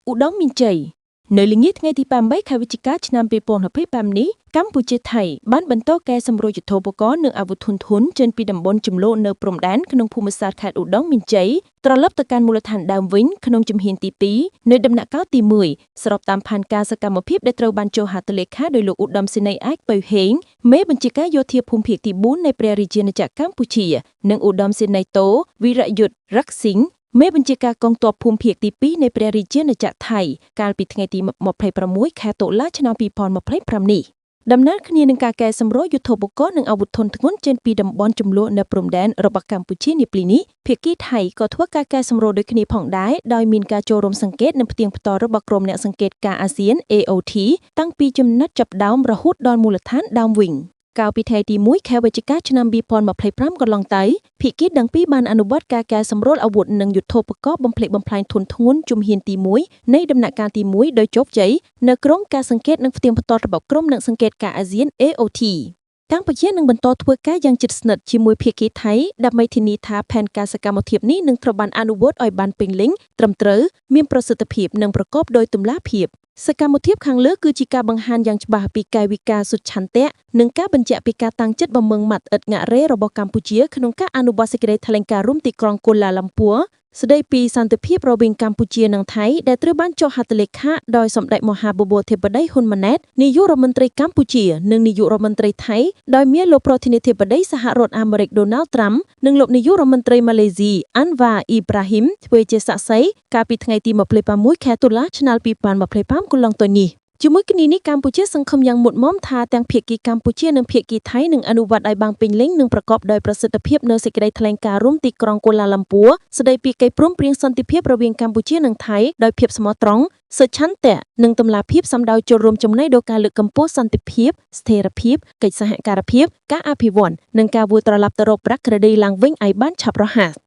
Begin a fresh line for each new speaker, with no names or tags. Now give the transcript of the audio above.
ឧត្តមមានជ័យនៅល្ងាចថ្ងៃទី8ខែវិច្ឆិកាឆ្នាំ2025នេះកម្ពុជាថៃបានបន្តកែសម្រួលយុទ្ធោបករណ៍និងអាវុធធុនធនចេញពីតំបន់ចំនួននៅព្រំដែនក្នុងភូមិសាស្ត្រខេត្តឧត្តរមានជ័យត្រឡប់ទៅកាន់មូលដ្ឋានដើមវិញក្នុងជំហានទី2នៅដំណាក់កាលទី1ស្របតាមផែនការសកម្មភាពដែលត្រូវបានចុះហត្ថលេខាដោយលោកឧត្តមសេនីយ៍ឯកពៅហេងមេបញ្ជាការយោធាភូមិភាគទី4នៃព្រះរាជាណាចក្រកម្ពុជានិងឧត្តមសេនីយ៍តូវីរយុទ្ធរកស៊ីងមេបញ្ជាការកងទ័ពភូមិភាគទី2នៃព្រះរាជាណាចក្រថៃកាលពីថ្ងៃទី26ខែតុលាឆ្នាំ2025នេះដំណើរគ្នានឹងការកែសម្រួលយុទ្ធោបករណ៍និងអាវុធធុនធ្ងន់ចេញពីតំបន់ចំនួននៅព្រំដែនរបស់កម្ពុជានាពេលនេះភាគីថៃក៏ធ្វើការកែសម្រួលដូចគ្នាផងដែរដោយមានការចូលរួមសង្កេតនិងផ្ទៀងផ្ទាត់របស់ក្រុមអ្នកសង្កេតការអាស៊ាន AOT តាំងពីចំណុចចាប់ផ្ដើមរហូតដល់មូលដ្ឋានដើមវិញកាលពីថ្ងៃទី1ខែវិច្ឆិកាឆ្នាំ2025កន្លងទៅភាគីទាំងពីរបានអនុវត្តការកែសម្រួលអាវុធនិងយុទ្ធោបករណ៍បំផ្លិចបំផ្លាញធនធ្ងន់ជំហានទី1នៃដំណាក់កាលទី1ដោយជោគជ័យនៅក្រុមការសង្កេតនិងផ្ទៀងផ្ទាត់របស់ក្រុមអ្នកសង្កេតការអាស៊ាន AOT កម្ពុជានឹងបន្តធ្វើការយ៉ាងជិតស្និទ្ធជាមួយភាគីថៃដើម្បីធានាថាផែនការសកម្មភាពនេះនឹងត្រូវបានអនុវត្តឲ្យបានពេញលេញត្រឹមត្រូវមានប្រសិទ្ធភាពនិងប្រកបដោយតម្លាភាពសកម្មភាពខាងលើគឺជាការបង្ហាញយ៉ាងច្បាស់ពីកាយវិការសុឆន្ទៈនិងការបញ្ជាក់ពីការតាំងចិត្តបំមឹងម៉ាត់ឥតងាក់រេរបស់កម្ពុជាក្នុងការអនុវត្តសេចក្តីថ្លែងការណ៍រួមទីក្រុងកូឡាឡាំពួរស្តីពីសន្តិភាពរវាងកម្ពុជានិងថៃដែលត្រូវបានចុះហត្ថលេខាដោយសម្ដេចមហាបបួរធិបតីហ៊ុនម៉ាណែតនាយករដ្ឋមន្ត្រីកម្ពុជានិងនាយករដ្ឋមន្ត្រីថៃដោយមានលោកប្រធានាធិបតីសហរដ្ឋអាមេរិកដូណាល់ត្រាំនិងលោកនាយករដ្ឋមន្ត្រីម៉ាឡេស៊ីអាន់វ៉ាអ៊ីប្រាហ៊ីមធ្វើជាសាក្សីកាលពីថ្ងៃទី26ខែតុលាឆ្នាំ2025កន្លងទៅនេះជាមួយគ្នានេះកម្ពុជាសង្ឃឹមយ៉ាងមុតមមថាទាំងភាគីកម្ពុជានិងភាគីថៃនឹងអនុវត្តឲ្យបានពេញលេញនិងប្រកបដោយប្រសិទ្ធភាពនៅសេចក្តីថ្លែងការណ៍រួមទីក្រុងកូឡាឡាំពួរស្តីពីកិច្ចព្រមព្រៀងសន្តិភាពរវាងកម្ពុជានិងថៃដោយភាពស្មោះត្រង់សុឆន្ទៈនិងតម្លាភាពសម្ដៅចូលរួមចំណែកដល់ការលើកកម្ពស់សន្តិភាពស្ថិរភាពកិច្ចសហការភាពការអភិវឌ្ឍនិងការវិលត្រឡប់ទៅរកប្រាក់ក្រដីឡើងវិញឲ្យបានឆាប់រហ័ស